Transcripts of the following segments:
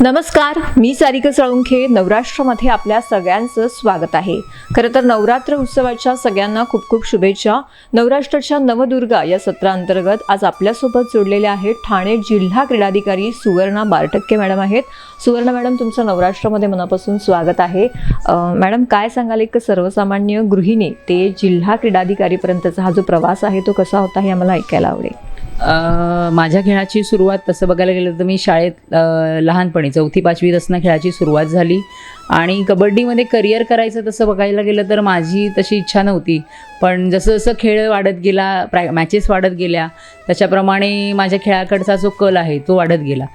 नमस्कार, मी सारिका साळुंखे. नवराष्ट्रमध्ये आपल्या सगळ्यांचं स्वागत आहे. खरं तर नवरात्र उत्सवाच्या सगळ्यांना खूप खूप शुभेच्छा. नवराष्ट्राच्या नवदुर्गा या सत्रांतर्गत आज आपल्यासोबत जोडलेल्या आहेत ठाणे जिल्हा क्रीडाधिकारी सुवर्णा बारटक्के मॅडम आहेत. सुवर्णा मॅडम, तुमचं नवराष्ट्रामध्ये मनापासून स्वागत आहे. मॅडम, काय सांगाल, एक सर्वसामान्य गृहिणी ते जिल्हा क्रीडाधिकारीपर्यंतचा हा जो प्रवास आहे तो कसा होता हे आम्हाला ऐकायला आवडेल. माझ्या खेळाची सुरुवात तसं बघायला गेलं तर मी शाळेत लहानपणी 4वी-5वीत असताना खेळाची सुरुवात झाली आणि कबड्डीमध्ये करिअर करायचं तसं बघायला गेलं तर माझी तशी इच्छा नव्हती. पण जसं जसं खेळ वाढत गेला, मॅचेस वाढत गेल्या, त्याच्याप्रमाणे माझ्या खेळाकडचा जो कल आहे तो वाढत गेला.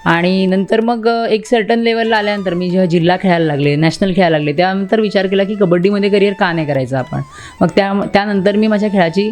आणि नंतर मग एक सर्टन लेवलला आल्यानंतर मी जेव्हा जिल्हा खेळायला लागले, नॅशनल खेळायला लागले, त्यानंतर विचार केला की कबड्डीमध्ये करिअर का नाही करायचं आपण. मग त्यानंतर मी माझ्या खेळाची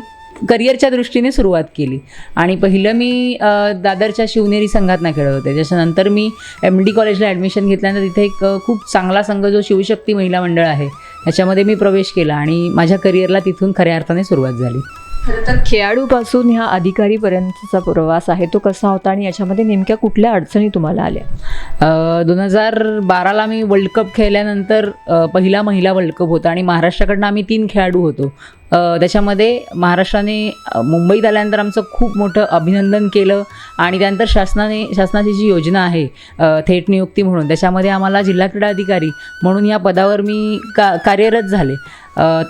करिअरच्या दृष्टीने सुरुवात केली आणि पहिलं मी दादरच्या शिवनेरी संघातनं खेळत होते. त्याच्यानंतर मी MD कॉलेजला ॲडमिशन घेतल्यानंतर तिथे एक खूप चांगला संघ जो शिवशक्ती महिला मंडळ आहे त्याच्यामध्ये मी प्रवेश केला आणि माझ्या करिअरला तिथून खऱ्या अर्थाने सुरुवात झाली. खरं तर खेळाडूपासून ह्या अधिकारीपर्यंतचा प्रवास आहे तो कसा होता आणि याच्यामध्ये नेमक्या कुठल्या अडचणी तुम्हाला आल्या? 2012ला मी वर्ल्ड कप खेळल्यानंतर पहिला महिला वर्ल्ड कप होता आणि महाराष्ट्राकडनं आम्ही 3 खेळाडू होतो. त्याच्यामध्ये महाराष्ट्राने मुंबईत आल्यानंतर आमचं खूप मोठं अभिनंदन केलं आणि त्यानंतर शासनाची जी योजना आहे थेट नियुक्ती म्हणून, त्याच्यामध्ये आम्हाला जिल्हा क्रीडा अधिकारी म्हणून या पदावर मी कार्यरत झाले.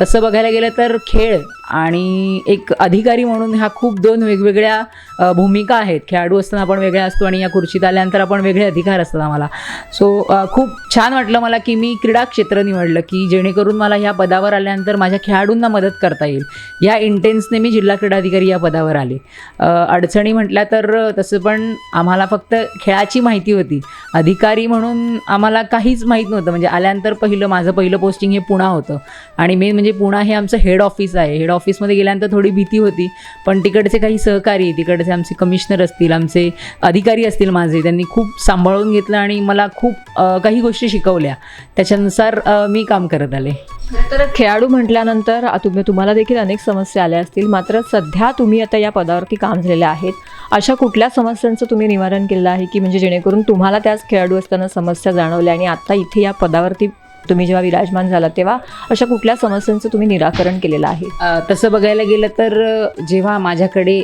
तसं बघायला गेलं तर खेळ आणि एक अधिकारी म्हणून ह्या खूप 2 वेगवेगळ्या भूमिका आहेत. खेळाडू असताना आपण वेगळ्या असतो आणि या खुर्चीत आल्यानंतर आपण वेगळे अधिकार असतात आम्हाला. सो खूप छान वाटलं मला की मी क्रीडा क्षेत्र निवडलं की जेणेकरून मला ह्या पदावर आल्यानंतर माझ्या खेळाडूंना मदत करता येईल. या इंटेन्सने मी जिल्हा क्रीडा अधिकारी या पदावर आले. अडचणी म्हटल्या तर तसं पण आम्हाला फक्त खेळाची माहिती होती. अधिकारी म्हणून आम्हाला काहीच माहीत नव्हतं. म्हणजे आल्यानंतर माझं पहिलं पोस्टिंग हे पुणा होतं आणि मेन म्हणजे पुणा हे आमचं हेड ऑफिस आहे. हेड ऑफिसमध्ये गेल्यानंतर थोडी भीती होती, पण तिकडचे काही सहकारी, तिकडचे आमचे कमिशनर असतील, आमचे अधिकारी असतील माझे, त्यांनी खूप सांभाळून घेतलं आणि मला खूप काही गोष्टी शिकवल्या. त्याच्यानुसार मी काम करत आले. तर खेळाडू म्हटल्यानंतर तुम्हाला देखील अनेक समस्या आल्या असतील, मात्र सध्या तुम्ही आता या पदावरती काम झालेले आहेत. अशा कुठल्या समस्यांचं तुम्ही निवारण केलं आहे की म्हणजे जेणेकरून तुम्हाला त्याच खेळाडू असताना समस्या जाणवल्या आणि आता इथे या पदावरती तुम्ही जेव्हा विराजमान झाला तेव्हा अशा कुठल्या समस्यांचं तुम्ही निराकरण केलेलं आहे? तसं बघायला गेलं तर जेव्हा माझ्याकडे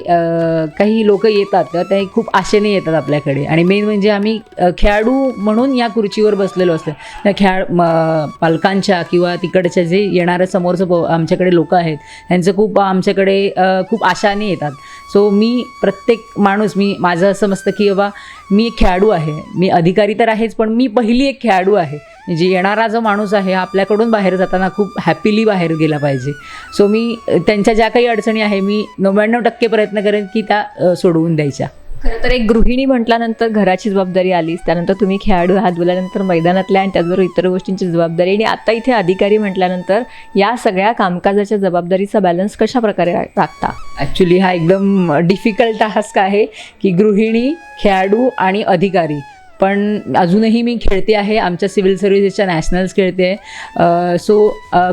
काही लोक येतात तेव्हा ते खूप आशेने येतात आपल्याकडे आणि मेन म्हणजे आम्ही खेळाडू म्हणून या खुर्चीवर बसलेलो असतो. त्या पालकांच्या किंवा तिकडच्या जे येणारं समोरचं आमच्याकडे लोक आहेत त्यांचं खूप आमच्याकडे खूप आशाने येतात. सो मी प्रत्येक माणूस, माझं असं मस्त की बाबा मी एक खेळाडू आहे, मी अधिकारी तर आहेच पण मी पहिली एक खेळाडू आहे. जे येणारा जो माणूस आहे आपल्याकडून बाहेर जाताना खूप हॅपीली बाहेर गेला पाहिजे. सो मी त्यांच्या ज्या काही अडचणी आहे मी 99% प्रयत्न करेन की त्या सोडवून द्यायच्या. खरं तर एक गृहिणी म्हटल्यानंतर घराची जबाबदारी आलीच, त्यानंतर तुम्ही खेळाडू आहात बोलल्यानंतर मैदानातल्या आणि त्याचबरोबर इतर गोष्टींची जबाबदारी आणि आता इथे अधिकारी म्हटल्यानंतर या सगळ्या कामकाजाच्या जबाबदारीचा बॅलन्स कशा प्रकारे राखता? ॲक्च्युली हा एकदम डिफिकल्ट टास्क आहे की गृहिणी, खेळाडू आणि अधिकारी. पण अजूनही मी खेळते आहे, आमच्या सिव्हिल सर्व्हिसेसच्या नॅशनल्स खेळते आहे. सो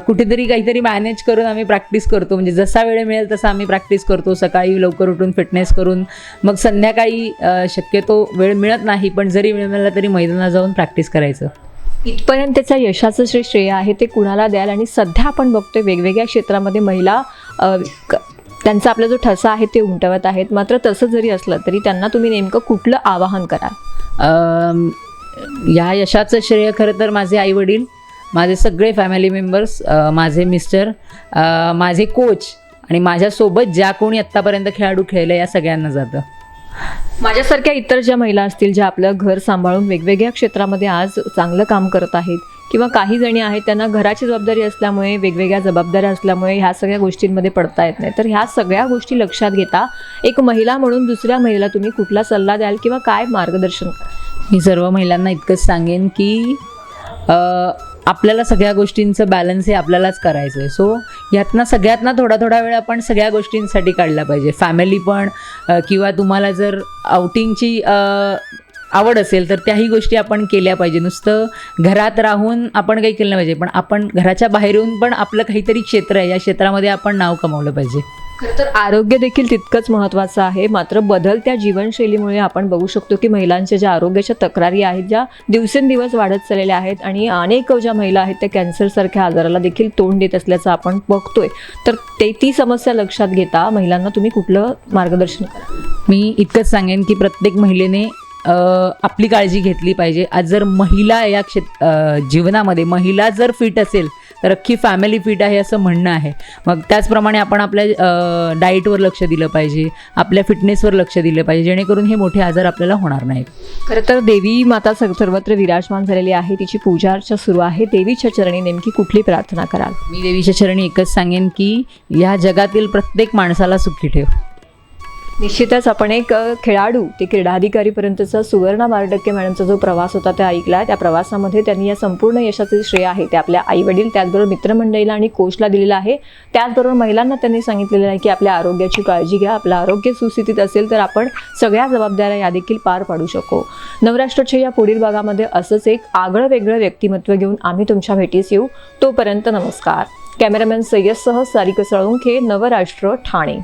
कुठेतरी काहीतरी मॅनेज करून आम्ही प्रॅक्टिस करतो. म्हणजे जसा वेळ मिळेल तसा आम्ही प्रॅक्टिस करतो. सकाळी लवकर उठून फिटनेस करून मग संध्याकाळी शक्यतो वेळ मिळत नाही पण जरी वेळ मिळाला तरी मैदानात जाऊन प्रॅक्टिस करायचं. इथपर्यंतच्या यशाचं श्रेय आहे ते कुणाला द्याल? आणि सध्या आपण बघतोय वेगवेगळ्या क्षेत्रामध्ये महिला त्यांचा आपला जो ठसा आहे ते उमटवत आहेत, मात्र तसं जरी असलं तरी त्यांना तुम्ही नेमकं कुठलं आवाहन कराल? या यशाचं श्रेय खरं तर माझे आईवडील, माझे सगळे फॅमिली मेंबर्स, माझे मिस्टर, माझे कोच आणि माझ्यासोबत ज्या कोणी आत्तापर्यंत खेळाडू खेळले या सगळ्यांना जातं. माझ्यासारख्या इतर ज्या महिला असतील ज्या आपलं घर सांभाळून वेगवेगळ्या क्षेत्रामध्ये आज चांगलं काम करत आहेत किंवा काही जणी आहेत त्यांना घराची जबाबदारी असल्यामुळे, वेगवेगळ्या जबाबदाऱ्या असल्यामुळे ह्या सगळ्या गोष्टींमध्ये पडता येत नाही, तर ह्या सगळ्या गोष्टी लक्षात घेता एक महिला म्हणून दुसऱ्या महिला तुम्ही कुठला सल्ला द्याल किंवा काय मार्गदर्शन कराल? मी सर्व महिलांना इतकंच सांगेन की आपल्याला सगळ्या गोष्टींचं बॅलन्स हे आपल्यालाच करायचं आहे. सो यातनं सगळ्यातनं थोडा थोडा वेळ आपण सगळ्या गोष्टींसाठी काढला पाहिजे. फॅमिली पण किंवा तुम्हाला जर आउटिंगची आवड असेल तर त्याही गोष्टी आपण केल्या पाहिजे. नुसतं घरात राहून आपण काही केलं नाही पाहिजे, पण आपण घराच्या बाहेर येऊन पण आपलं काहीतरी क्षेत्र आहे, या क्षेत्रामध्ये आपण नाव कमावलं पाहिजे. खरं तर आरोग्य देखील तितकंच महत्त्वाचं आहे. मात्र बदलत्या जीवनशैलीमुळे आपण बघू शकतो की महिलांच्या ज्या आरोग्याच्या तक्रारी आहेत, ज्या दिवसेंदिवस वाढत चाललेल्या आहेत आणि अनेक ज्या महिला आहेत त्या कॅन्सरसारख्या आजाराला देखील तोंड देत असल्याचं आपण बघतोय. तर ती समस्या लक्षात घेता महिलांना तुम्ही कुठलं मार्गदर्शन करा? मी इतकंच सांगेन की प्रत्येक महिलेने आपली काळजी घेतली पाहिजे. आज जर महिला या जीवनामध्ये महिला जर फिट असेल तर अख्खी फॅमिली फिट आहे असं म्हणणं आहे. मग त्याचप्रमाणे आपण आपल्या डाएटवर लक्ष दिलं पाहिजे, आपल्या फिटनेसवर लक्ष दिलं पाहिजे, जेणेकरून हे मोठे आजार आपल्याला होणार नाहीत. खरं तर देवी माता सर्वत्र विराजमान झालेली आहे, तिची पूजा अर्चा सुरू आहे. देवीच्या चरणी नेमकी कुठली प्रार्थना कराल? मी देवीच्या चरणी एकच सांगेन की या जगातील प्रत्येक माणसाला सुखी ठेव. निश्चितच आपण एक खेळाडू ते क्रीडाधिकारीपर्यंतचा सुवर्णा मारडक्के मॅडमचा जो प्रवास होता त्या ऐकला. त्या प्रवासामध्ये त्यांनी या संपूर्ण यशाचे श्रेय आहे ते आपल्या आईवडील, त्याचबरोबर मित्रमंडळीला आणि कोचला दिलेलं आहे. त्याचबरोबर महिलांना त्यांनी सांगितलेलं आहे की आपल्या आरोग्याची काळजी घ्या. आपलं आरोग्य सुस्थितीत असेल तर आपण सगळ्या जबाबदाऱ्या या देखील पार पाडू शकू. नवराष्ट्राच्या या पुढील भागामध्ये असंच एक आगळं वेगळं व्यक्तिमत्व घेऊन आम्ही तुमच्या भेटीस येऊ. तोपर्यंत नमस्कार. कॅमेरामॅन सय्यदसह सारिका साळुंखे, नवराष्ट्र, ठाणे.